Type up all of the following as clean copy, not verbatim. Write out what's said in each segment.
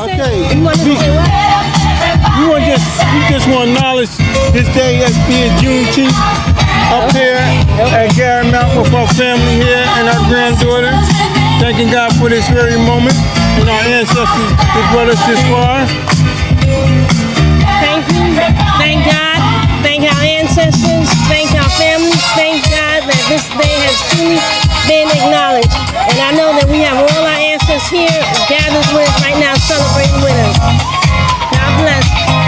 say? Okay. You want to say what? We just want to acknowledge this day as being Juneteenth up here at Gary Mountain with our family here and our granddaughter. Thanking God for this very moment and our ancestors that brought us this far. Thank you. Thank God. Thank our ancestors. Thank our families. Thank God that this day has truly been acknowledged. And I know that we have all our ancestors here gathered with us right now, celebrating with us. God bless.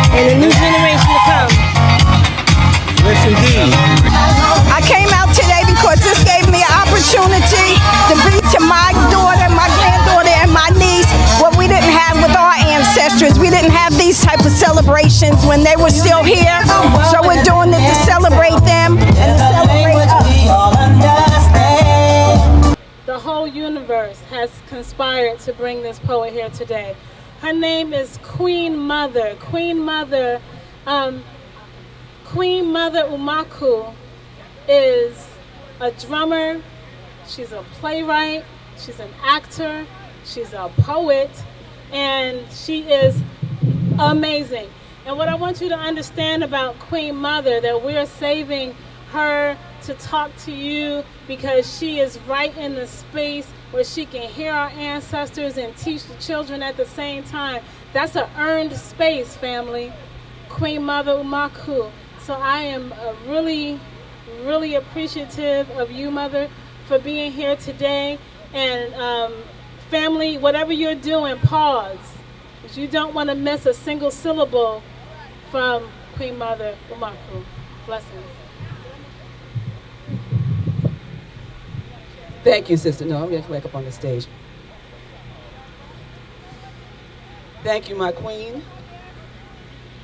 And the new generation to come. Yes, indeed. I came out today because this gave me an opportunity to bring to my daughter, my granddaughter, and my niece what we didn't have with our ancestors. We didn't have these type of celebrations when they were still here. So we're doing it to celebrate them and to celebrate us. The whole universe has conspired to bring this poet here today. Her name is Queen Mother. Queen Mother Umaku is a drummer, she's a playwright, she's an actor, she's a poet, and she is amazing. And what I want you to understand about Queen Mother, that we're saving her to talk to you because she is right in the space where she can hear our ancestors and teach the children at the same time. That's an earned space, family. Queen Mother Umaku. So I am really, really appreciative of you, Mother, for being here today. And family, whatever you're doing, pause. Because you don't want to miss a single syllable from Queen Mother Umaku. Blessings. Thank you, sister. No, I'm going to back up on the stage. Thank you, my queen.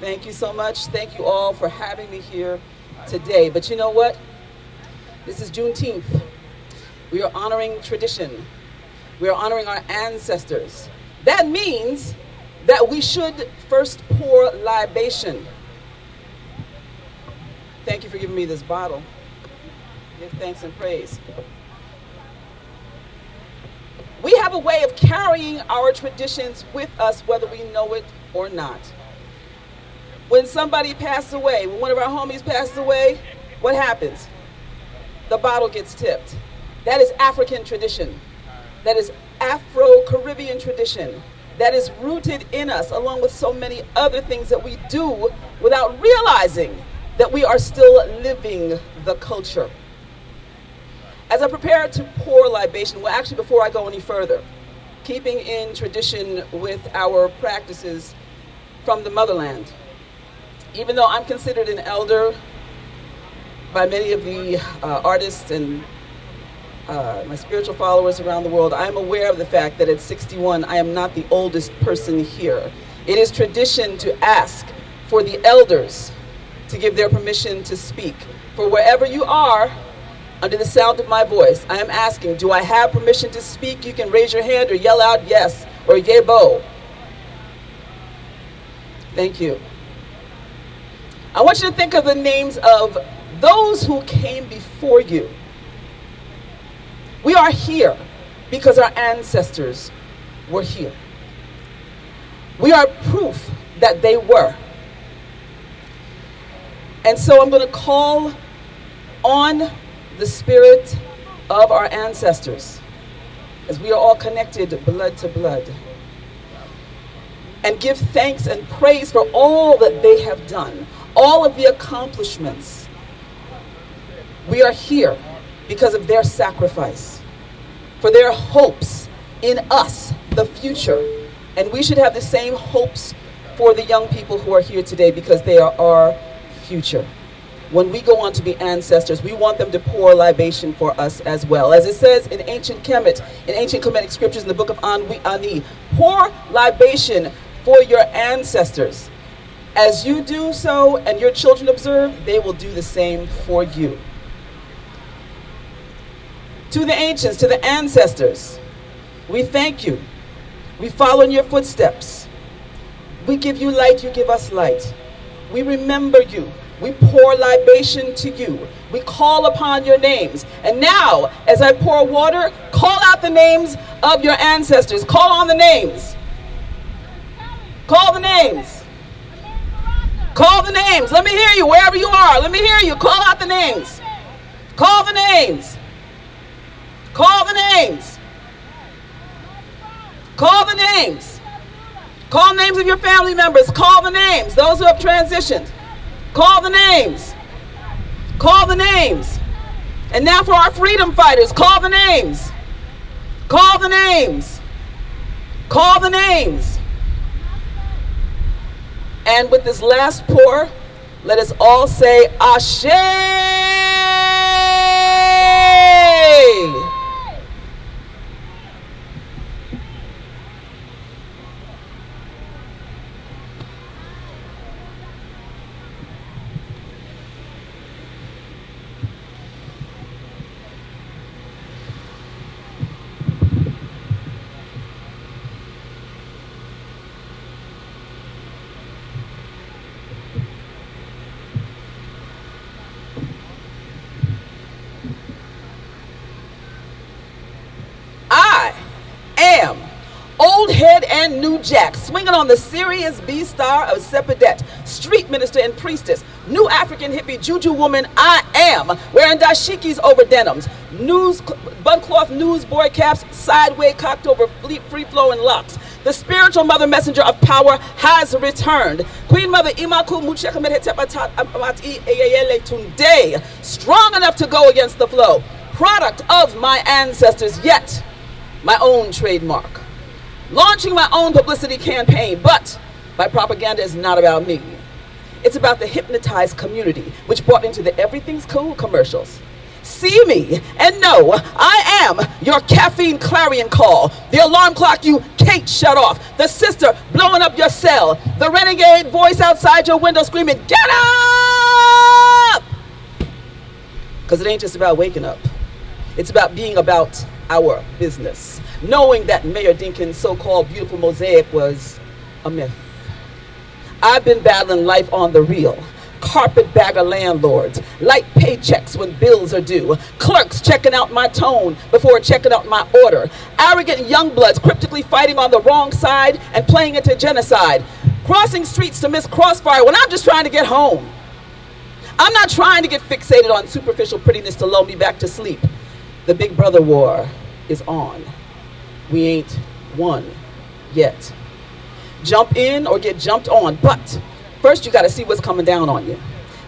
Thank you so much. Thank you all for having me here today. But you know what? This is Juneteenth. We are honoring tradition. We are honoring our ancestors. That means that we should first pour libation. Thank you for giving me this bottle. Give thanks and praise. We have a way of carrying our traditions with us, whether we know it or not. When somebody passed away, when one of our homies passed away, what happens? The bottle gets tipped. That is African tradition. That is Afro-Caribbean tradition. That is rooted in us, along with so many other things that we do without realizing that we are still living the culture. As I prepare to pour libation, well, actually, before I go any further, keeping in tradition with our practices from the motherland, even though I'm considered an elder by many of the artists and my spiritual followers around the world, I am aware of the fact that at 61, I am not the oldest person here. It is tradition to ask for the elders to give their permission to speak. For wherever you are, under the sound of my voice, I am asking, do I have permission to speak? You can raise your hand or yell out yes or yebo. Thank you. I want you to think of the names of those who came before you. We are here because our ancestors were here. We are proof that they were. And so I'm going to call on the spirit of our ancestors, as we are all connected blood to blood, and give thanks and praise for all that they have done, all of the accomplishments. We are here because of their sacrifice, for their hopes in us, the future. And we should have the same hopes for the young people who are here today, because they are our future. When we go on to be ancestors, we want them to pour libation for us as well. As it says in ancient Kemetic scriptures in the book of Ani, pour libation for your ancestors. As you do so and your children observe, they will do the same for you. To the ancients, to the ancestors, we thank you. We follow in your footsteps. We give you light, you give us light. We remember you. We pour libation to you. We call upon your names. And now, as I pour water, call out the names of your ancestors. Call on the names. Call the names. Call the names. Let me hear you wherever you are. Let me hear you. Call out the names. Call the names. Call the names. Call the names. Call names of your family members. Call the names. Those who have transitioned. Call the names. Call the names. And now for our freedom fighters, call the names. Call the names. Call the names. And with this last pour, let us all say, Ashe! Old head and new jack, swinging on the Sirius B star of Sepadet, street minister and priestess, new African hippie juju woman I am, wearing dashikis over denims, bun cloth newsboy caps, sideway cocked over free-flowing locks. The spiritual mother messenger of power has returned. Queen Mother Imaku today, strong enough to go against the flow, product of my ancestors, yet my own trademark. Launching my own publicity campaign, but my propaganda is not about me. It's about the hypnotized community, which brought into the Everything's Cool commercials. See me and know I am your caffeine clarion call, the alarm clock you can't shut off, the sister blowing up your cell, the renegade voice outside your window screaming, get up! Because it ain't just about waking up. It's about being about our business. Knowing that Mayor Dinkins' so-called beautiful mosaic was a myth. I've been battling life on the real. Carpetbagger landlords, light paychecks when bills are due, clerks checking out my tone before checking out my order, arrogant youngbloods cryptically fighting on the wrong side and playing into genocide, crossing streets to miss crossfire when I'm just trying to get home. I'm not trying to get fixated on superficial prettiness to lull me back to sleep. The Big Brother war is on. We ain't won yet. Jump in or get jumped on, but first you gotta see what's coming down on you.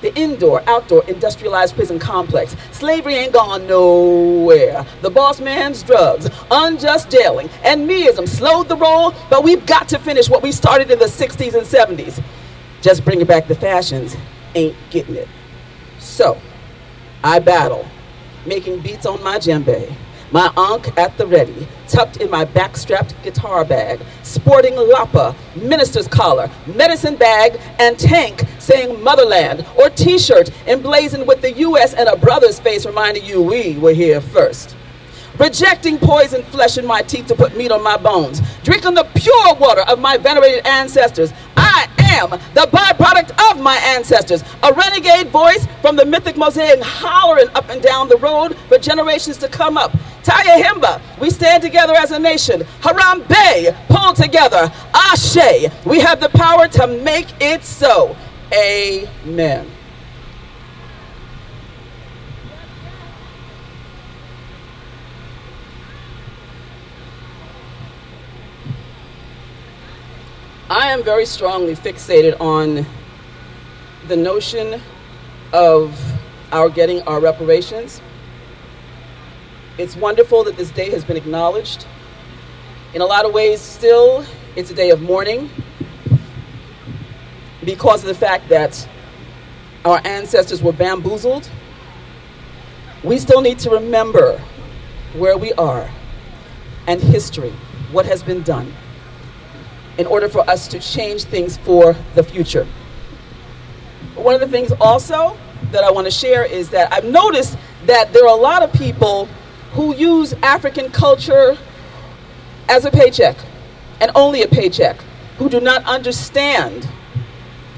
The indoor, outdoor, industrialized prison complex. Slavery ain't gone nowhere. The boss man's drugs, unjust jailing, and meism slowed the roll, but we've got to finish what we started in the 60s and 70s. Just bringing back the fashions ain't getting it. So, I battle, making beats on my djembe. My ankh at the ready, tucked in my backstrapped guitar bag, sporting lapa, minister's collar, medicine bag, and tank saying motherland, or t-shirt emblazoned with the U.S. and a brother's face reminding you we were here first. Rejecting poison flesh in my teeth to put meat on my bones, drinking the pure water of my venerated ancestors. I am the byproduct of my ancestors, a renegade voice from the mythic mosaic hollering up and down the road for generations to come up. Taya Himba, we stand together as a nation. Harambe, pull together. Ashe, we have the power to make it so. Amen. I am very strongly fixated on the notion of our getting our reparations. It's wonderful that this day has been acknowledged. In a lot of ways, still, it's a day of mourning because of the fact that our ancestors were bamboozled. We still need to remember where we are and history, what has been done, in order for us to change things for the future. One of the things also that I want to share is that I've noticed that there are a lot of people who use African culture as a paycheck, and only a paycheck, who do not understand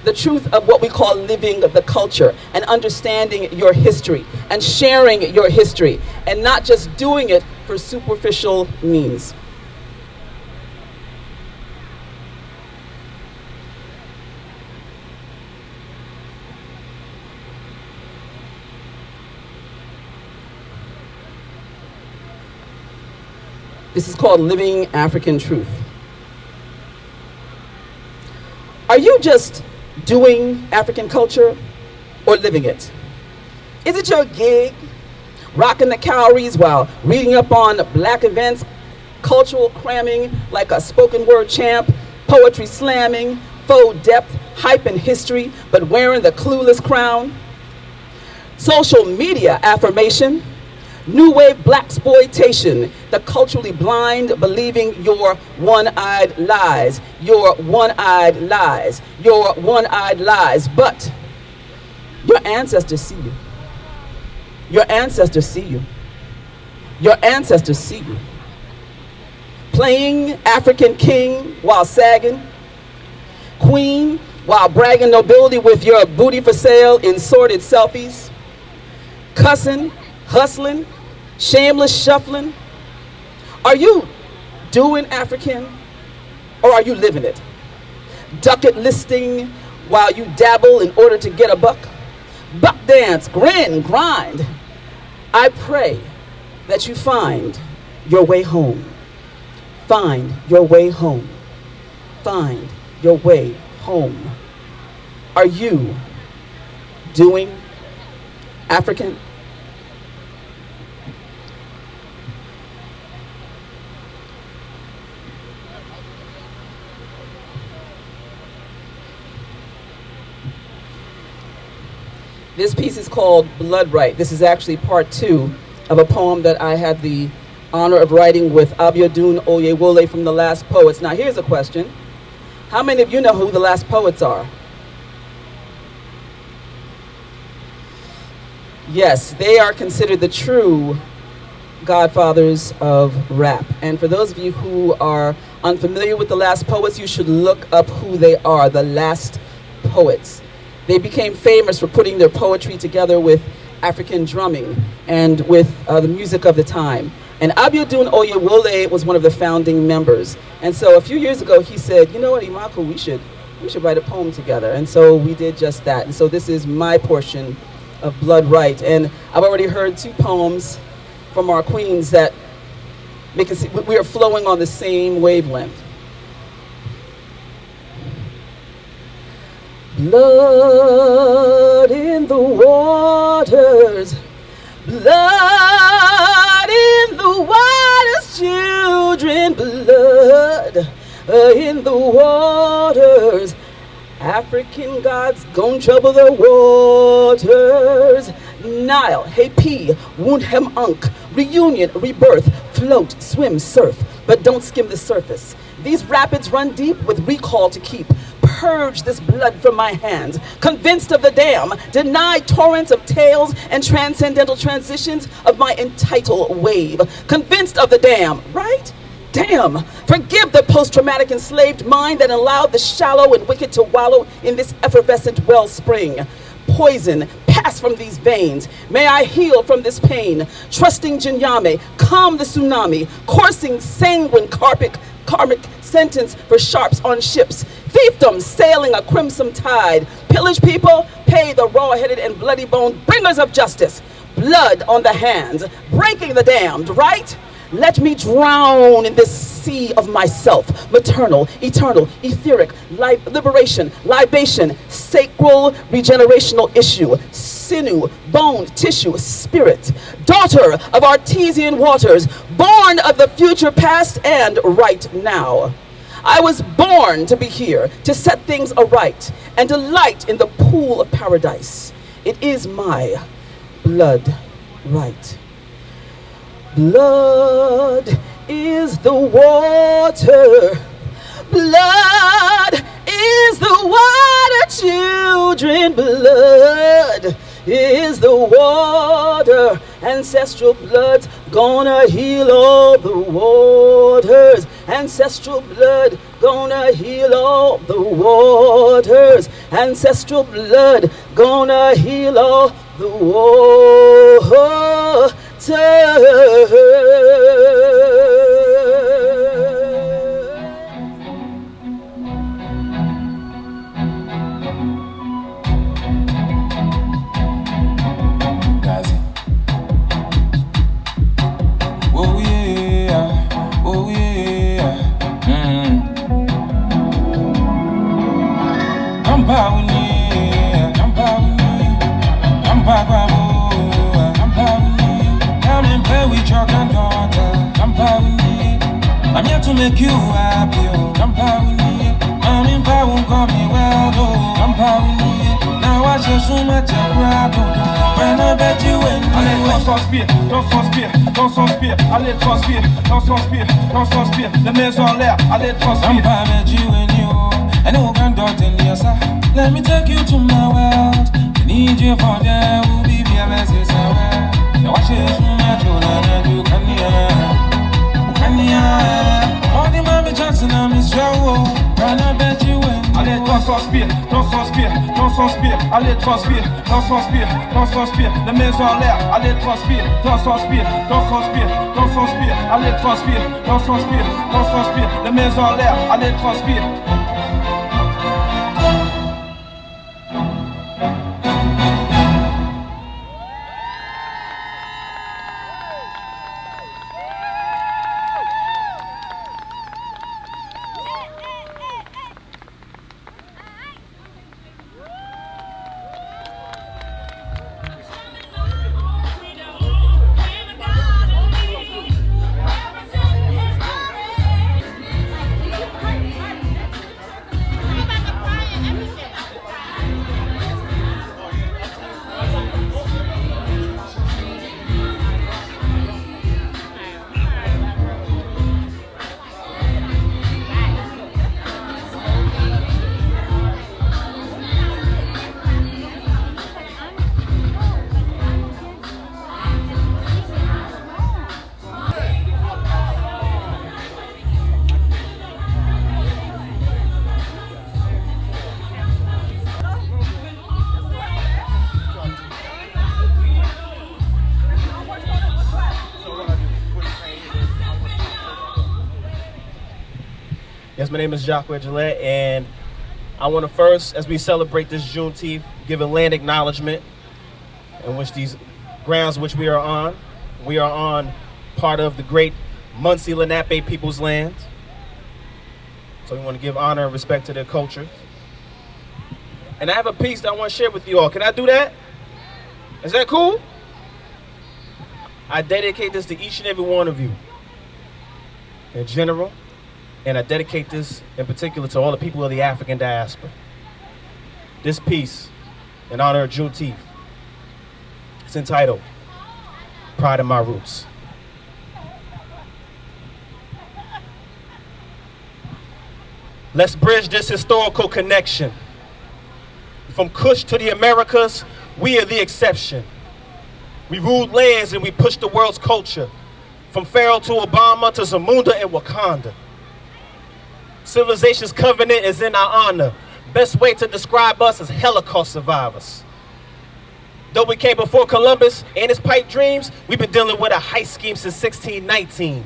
the truth of what we call living the culture and understanding your history and sharing your history and not just doing it for superficial means. This is called Living African Truth. Are you just doing African culture or living it? Is it your gig, rocking the calories while reading up on black events, cultural cramming like a spoken word champ, poetry slamming, faux depth, hype in history, but wearing the clueless crown? Social media affirmation, new wave blaxploitation, the culturally blind believing your one-eyed lies, your one-eyed lies, your one-eyed lies. But your ancestors see you. Your ancestors see you. Your ancestors see you. Playing African king while sagging, queen while bragging nobility with your booty for sale in sordid selfies, cussing, hustling, shameless shuffling. Are you doing African or are you living it? Ducket listing while you dabble in order to get a buck. Buck dance, grin, grind. I pray that you find your way home. Find your way home. Find your way home. Are you doing African? This piece is called Blood Right. This is actually part 2 of a poem that I had the honor of writing with Abiodun Oyewole from The Last Poets. Now here's a question. How many of you know who The Last Poets are? Yes, they are considered the true godfathers of rap. And for those of you who are unfamiliar with The Last Poets, you should look up who they are, The Last Poets. They became famous for putting their poetry together with African drumming and with the music of the time. And Abiodun Oyewole was one of the founding members. And so a few years ago, he said, you know what, Imaku, we should write a poem together. And so we did just that. And so this is my portion of Blood Right. And I've already heard 2 poems from our queens that make us, we are flowing on the same wavelength. Blood in the waters, blood in the waters, children, blood in the waters. African gods gon' trouble the waters. Nile, Hapi, Wundhem Unk, reunion, rebirth, float, swim, surf, but don't skim the surface. These rapids run deep with recall to keep. Purge this blood from my hands. Convinced of the damn, denied torrents of tales and transcendental transitions of my entitled wave. Convinced of the damn, right? Damn. Forgive the post-traumatic enslaved mind that allowed the shallow and wicked to wallow in this effervescent wellspring. Poison, pass from these veins. May I heal from this pain. Trusting Jinyame, calm the tsunami. Coursing sanguine karmic sentence for sharps on ships. Fiefdoms sailing a crimson tide. Pillage people, pay the raw-headed and bloody-boned bringers of justice. Blood on the hands, breaking the damned, right? Let me drown in this sea of myself, maternal, eternal, etheric, liberation, libation, sacral, regenerational issue, sinew, bone, tissue, spirit, daughter of artesian waters, born of the future past and right now. I was born to be here, to set things aright, and delight in the pool of paradise. It is my blood right. Blood is the water. Blood is the water, children. Blood is the water. Ancestral blood's gonna heal all the waters. Ancestral blood gonna heal all the waters. Ancestral blood gonna heal all the waters. I'm here to make you happy, oh. I'm proud of you. I'm in power, call me well, oh. I'm proud of you. Now I just so much a crowd, oh. When I bet you when Allez, transpire, allez, transpire, transpire, les mains en l'air, allez, transpire. I'm proud of you and you, and no granddaughter in your side. Let me take you to my world. I need you for there, will be a message somewhere. Now watch it from my children, you can hear. All the mommy Johnson, I'm his show. When I bet you when Allez, transpire, allez, transpire, les mains en l'air, allez, transpire, allez, transpire, les mains en l'air, allez, transpire. Yes, my name is Jacques Gillette, and I want to first, as we celebrate this Juneteenth, give a land acknowledgement in which these grounds which we are on. We are on part of the great Muncie Lenape people's land. So we want to give honor and respect to their culture. And I have a piece that I want to share with you all. Can I do that? Is that cool? I dedicate this to each and every one of you in general. And I dedicate this in particular to all the people of the African diaspora. This piece, in honor of Juneteenth, it's entitled, Pride of My Roots. Let's bridge this historical connection. From Kush to the Americas, we are the exception. We ruled lands and we pushed the world's culture. From Pharaoh to Obama to Zamunda and Wakanda. Civilization's covenant is in our honor. Best way to describe us is Holocaust survivors. Though we came before Columbus and his pipe dreams, we've been dealing with a heist scheme since 1619.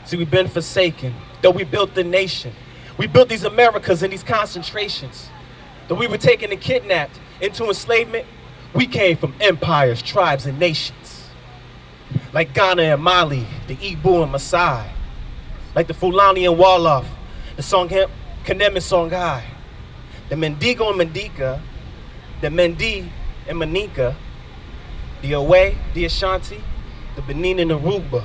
See, we've been forsaken. Though we built the nation. We built these Americas and these concentrations. Though we were taken and kidnapped into enslavement, we came from empires, tribes, and nations. Like Ghana and Mali, the Igbo and Maasai. Like the Fulani and Wolof, the Songhem, Kanem and Songhai, the Mendigo and Mendika, the Mendi and Manika, the Owe, the Ashanti, the Benin and the Aruba,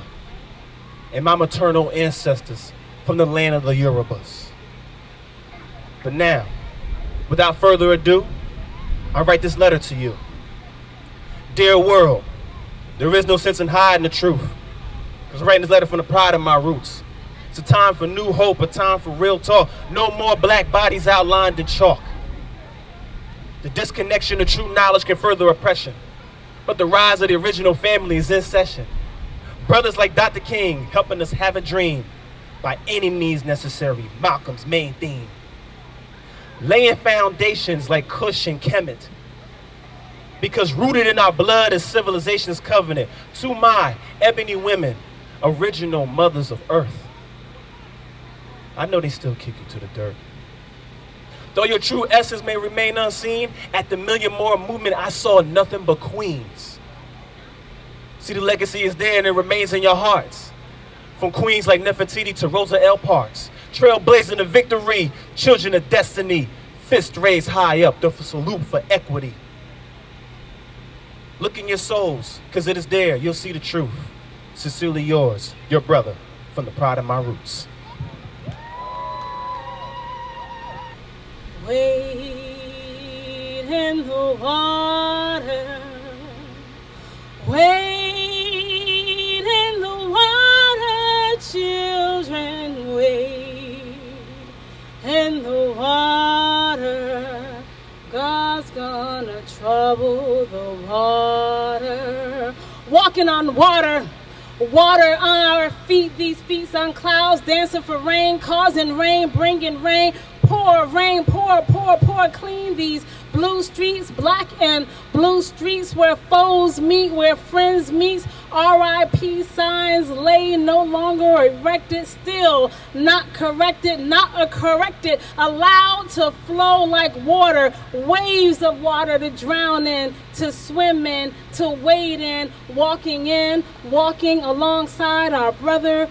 and my maternal ancestors from the land of the Yorubas. But now, without further ado, I write this letter to you. Dear world, there is no sense in hiding the truth. I was writing this letter from the pride of my roots. It's a time for new hope, a time for real talk. No more black bodies outlined in chalk. The disconnection of true knowledge can further oppression. But the rise of the original family is in session. Brothers like Dr. King helping us have a dream by any means necessary, Malcolm's main theme. Laying foundations like Kush and Kemet. Because rooted in our blood is civilization's covenant. To my ebony women, original mothers of earth. I know they still kick you to the dirt. Though your true essence may remain unseen, at the Million More movement I saw nothing but queens. See, the legacy is there and it remains in your hearts. From queens like Nefertiti to Rosa L. Parks, trailblazing the victory, children of destiny, fist raised high up, the salute for equity. Look in your souls, cause it is there, you'll see the truth. Sincerely yours, your brother, from the pride of my roots. Wade in the water, wade in the water, children, wade in the water. God's gonna trouble the water. Walking on water. Water on our feet, these feet on clouds, dancing for rain, causing rain, bringing rain. Pour, rain, pour, pour, pour, clean these blue streets, black and blue streets where foes meet, where friends meet. R.I.P. signs lay no longer erected, still not corrected, not corrected, allowed to flow like water, waves of water to drown in, to swim in, to wade in, walking alongside our brothers,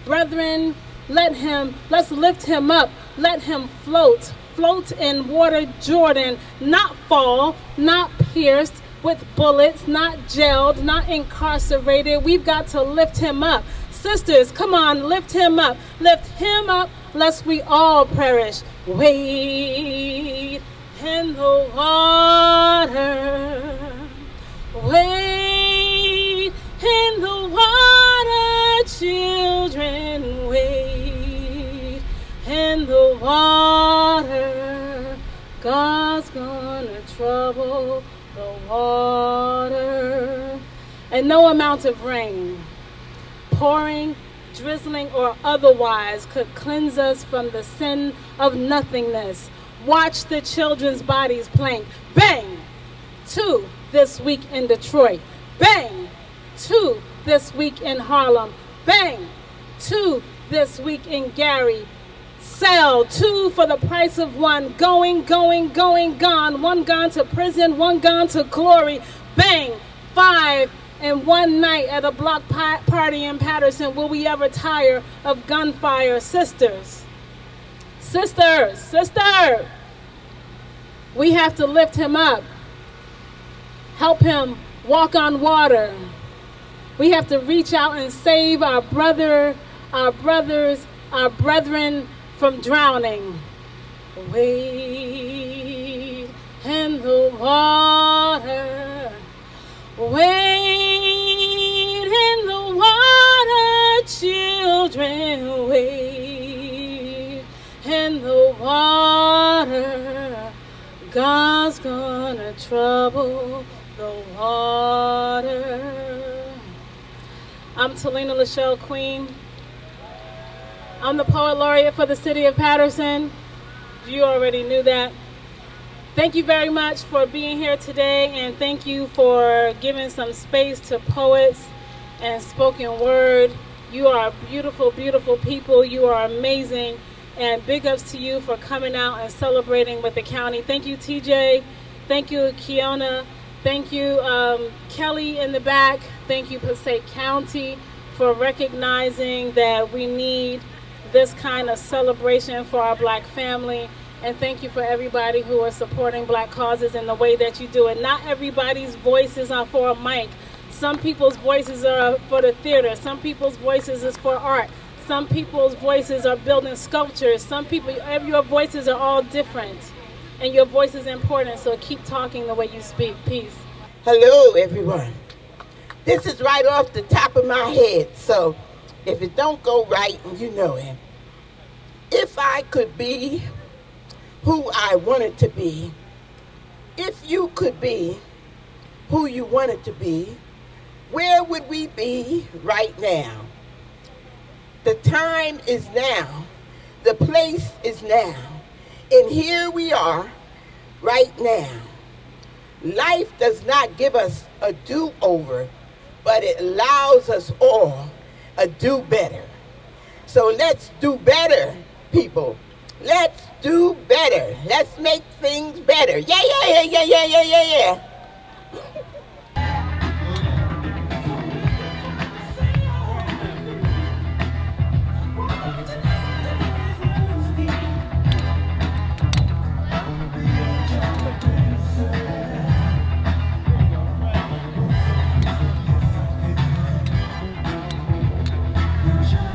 brethren. Let's lift him up, let him float in water Jordan, not fall, not pierced with bullets, not jailed, not incarcerated. We've got to lift him up. Sisters, come on, lift him up, lest we all perish. Wade in the water, wade in the water, children, wade in the water. God's gonna trouble the water. And no amount of rain, pouring, drizzling, or otherwise could cleanse us from the sin of nothingness. Watch the children's bodies plank. Bang! 2 this week in Detroit. Bang! 2 this week in Harlem. Bang! 2 this week in Gary. Sell 2 for the price of 1. Going, gone. 1 gone to prison, 1 gone to glory. Bang! 5 in 1 night at a block party in Patterson. Will we ever tire of gunfire? Sisters, we have to lift him up. Help him walk on water. We have to reach out and save our brothers, our brethren from drowning. Wade in the water, wade in the water, children, wade in the water. God's gonna trouble the water. I'm Talina Lachelle Queen. I'm the Poet Laureate for the City of Patterson. You already knew that. Thank you very much for being here today, and thank you for giving some space to poets and spoken word. You are beautiful, beautiful people. You are amazing, and big ups to you for coming out and celebrating with the county. Thank you, TJ. Thank you, Kiona. Thank you, Kelly in the back. Thank you, Passaic County, for recognizing that we need this kind of celebration for our black family. And thank you for everybody who are supporting black causes in the way that you do it. Not everybody's voices are for a mic. Some people's voices are for the theater. Some people's voices is for art. Some people's voices are building sculptures. Some people, your voices are all different. And your voice is important, so keep talking the way you speak. Peace. Hello, everyone. This is right off the top of my head, so if it don't go right, you know it. If I could be who I wanted to be, if you could be who you wanted to be, where would we be right now? The time is now. The place is now. And here we are right now. Life does not give us a do-over, but it allows us all a do better. So let's do better, people. Let's do better. Let's make things better. Yeah, yeah, yeah, yeah, yeah, yeah, yeah, yeah. Shine.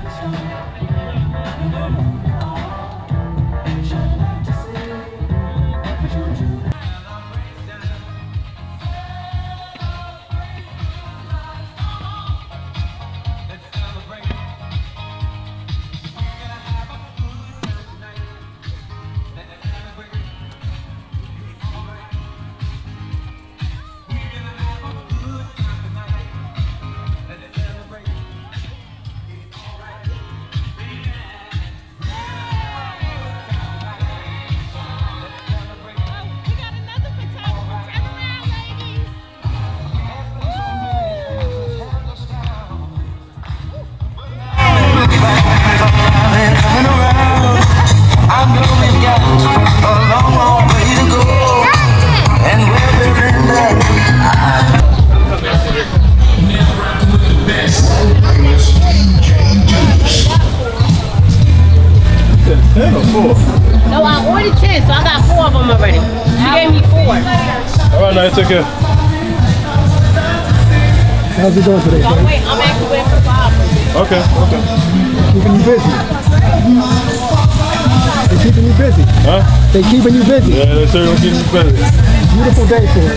4? No, I ordered 10, so I got 4 of them already. She gave me 4. All right, now take care. How's it going today? So wait, I'm actually waiting for 5. Okay. Keeping you busy. They keeping you busy. Huh? They keeping you busy. Yeah, they certainly keeping you busy. Beautiful day for it.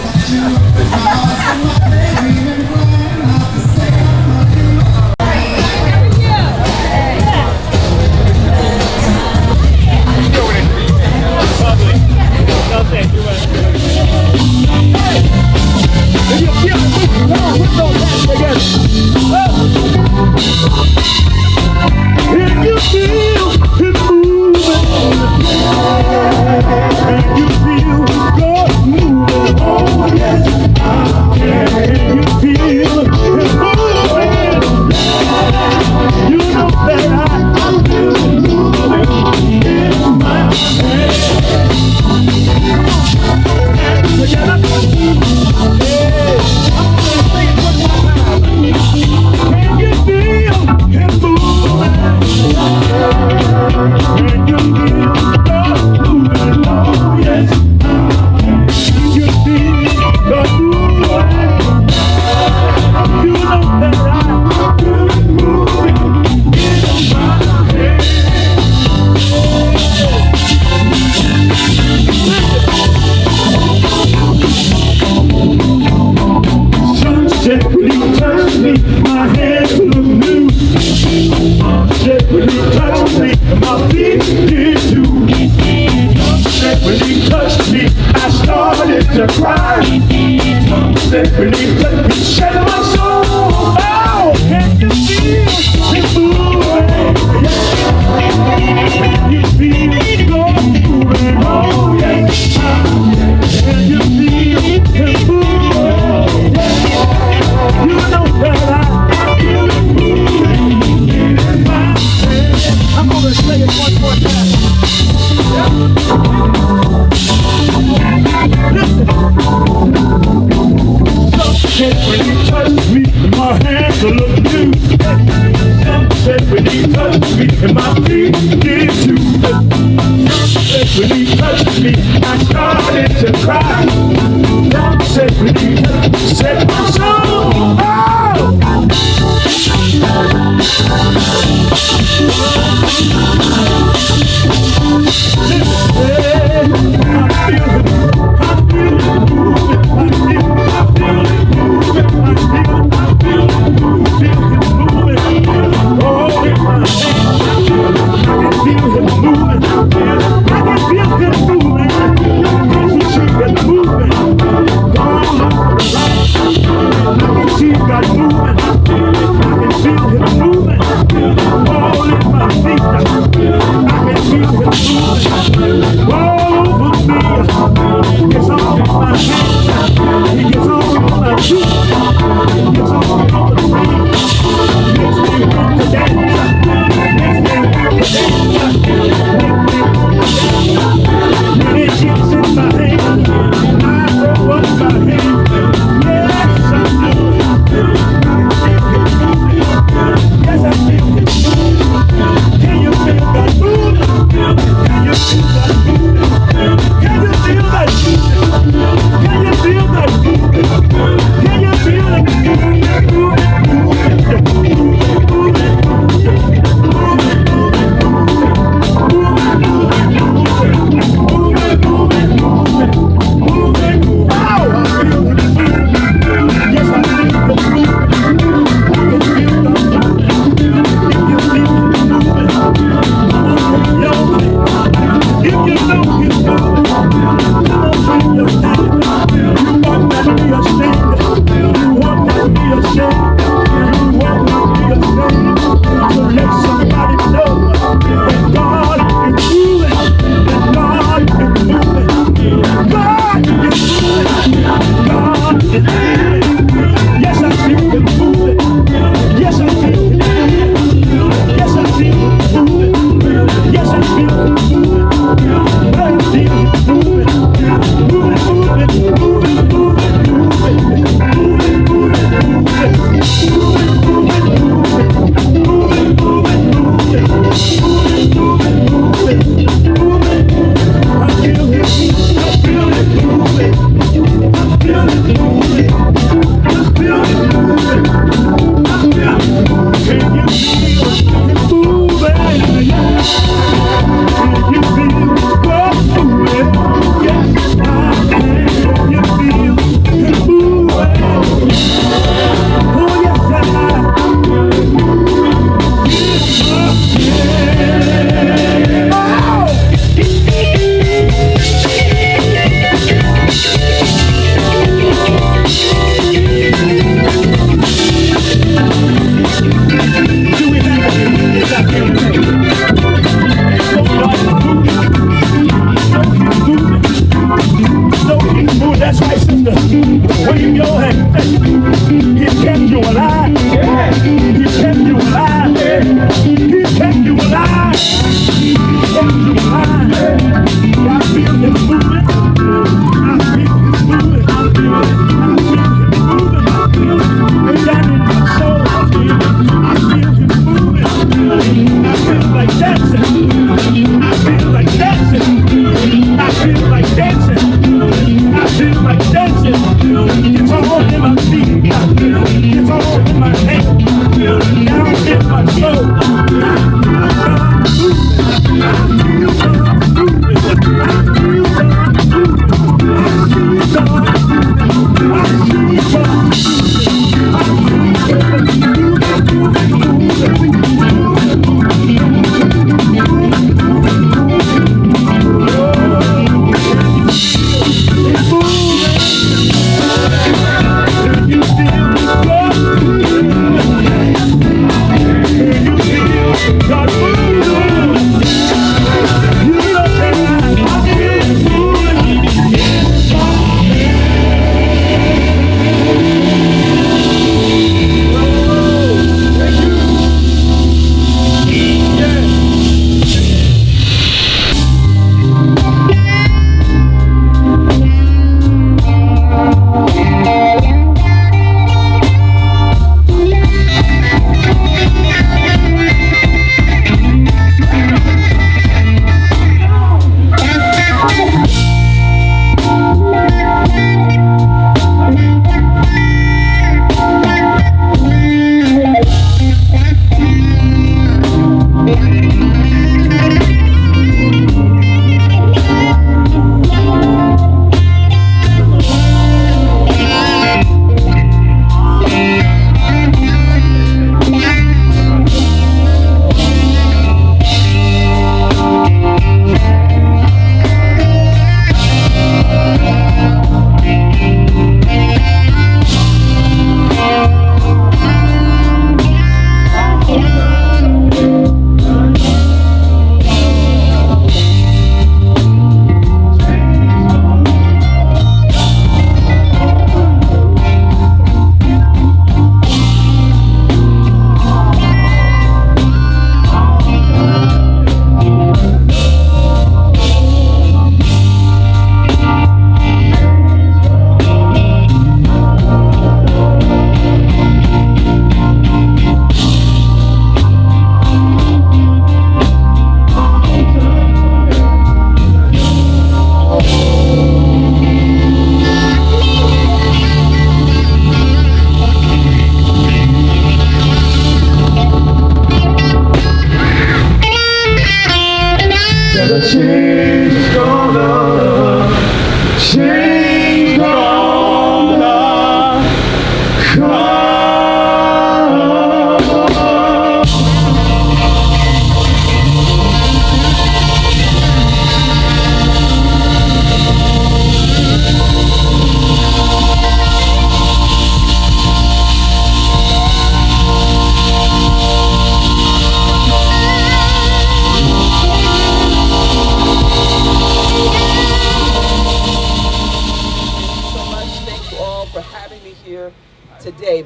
Can you feel that movement?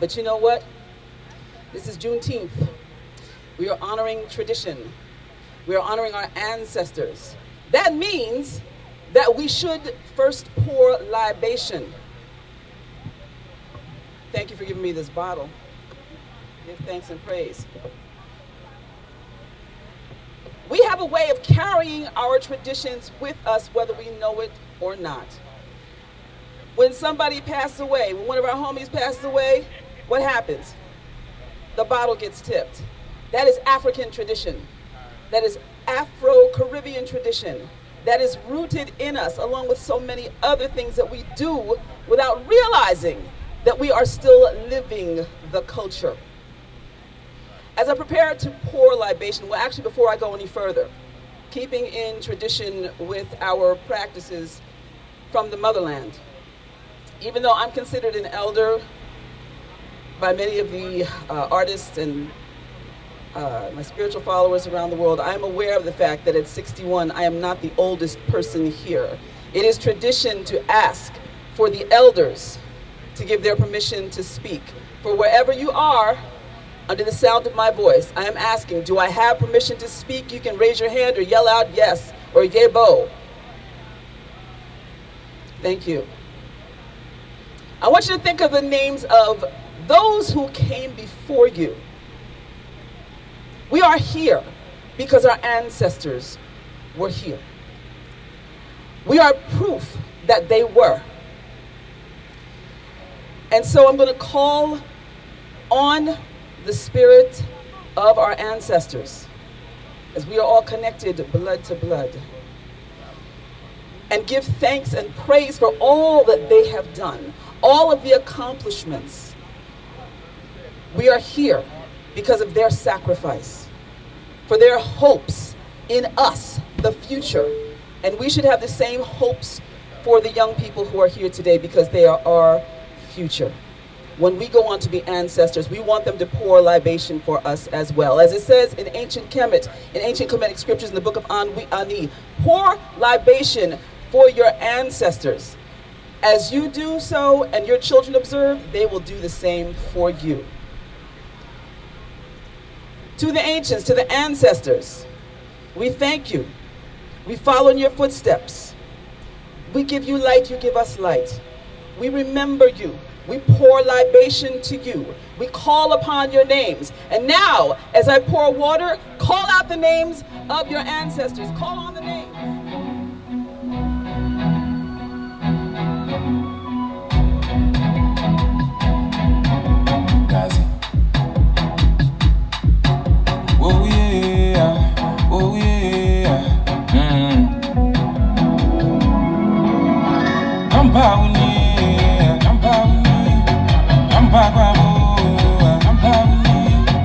But you know what? This is Juneteenth. We are honoring tradition. We are honoring our ancestors. That means that we should first pour libation. Thank you for giving me this bottle. Give thanks and praise. We have a way of carrying our traditions with us, whether we know it or not. When somebody passes away, when one of our homies passes away, what happens? The bottle gets tipped. That is African tradition. That is Afro-Caribbean tradition. That is rooted in us, along with so many other things that we do without realizing that we are still living the culture. As I prepare to pour libation, well, actually, before I go any further, keeping in tradition with our practices from the motherland, even though I'm considered an elder by many of the artists and my spiritual followers around the world, I am aware of the fact that at 61, I am not the oldest person here. It is tradition to ask for the elders to give their permission to speak. For wherever you are, under the sound of my voice, I am asking, do I have permission to speak? You can raise your hand or yell out yes or yebo. Thank you. I want you to think of the names of those who came before you. We are here because our ancestors were here. We are proof that they were. And so I'm going to call on the spirit of our ancestors, as we are all connected blood to blood, and give thanks and praise for all that they have done, all of the accomplishments. We are here because of their sacrifice, for their hopes in us, the future. And we should have the same hopes for the young people who are here today, because they are our future. When we go on to be ancestors, we want them to pour libation for us as well. As it says in ancient Kemetic scriptures in the book of Ani, pour libation for your ancestors. As you do so and your children observe, they will do the same for you. To the ancients, to the ancestors, we thank you. We follow in your footsteps. We give you light, you give us light. We remember you. We pour libation to you. We call upon your names. And now, as I pour water, call out the names of your ancestors. Call on the names. Oh yeah, oh yeah.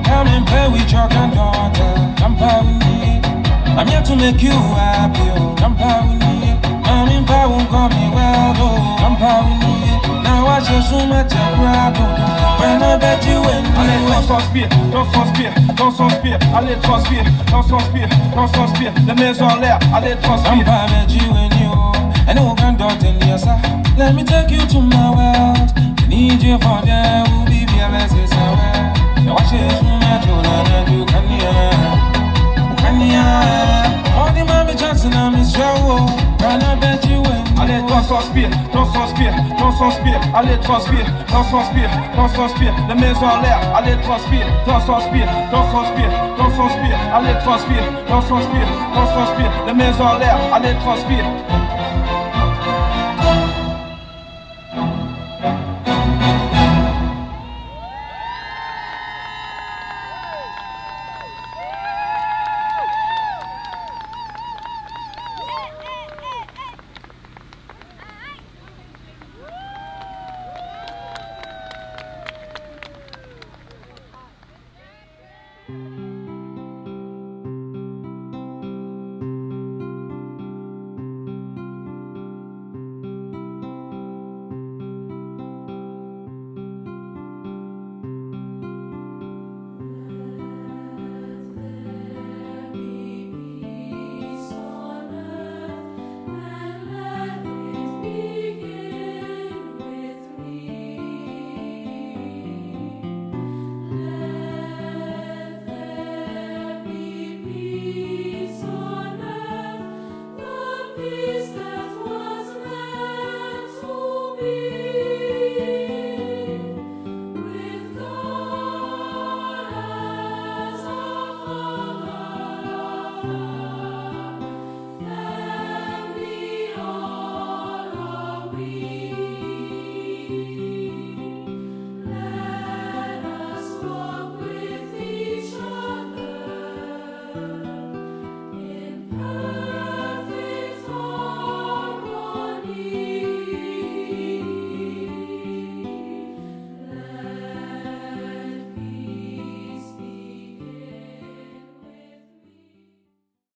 Come and play with your granddaughter. I'm here to make you happy. I'm in power, call me well. Now I just so much when I bet you when Don't s'inspire, allez transpire, les mains en l'air, allez transpire. I'm bet you when you and no granddaughter, yes, let me take you to my world. I need you for there, will be a message. Now watch it from my children, you can hear. All the mommy Jackson, I'm his show. When I bet you when allez, don't s'inspire, allez transpire, les mains en l'air, allez transpire, allez transpire, les mains en l'air, allez transpire.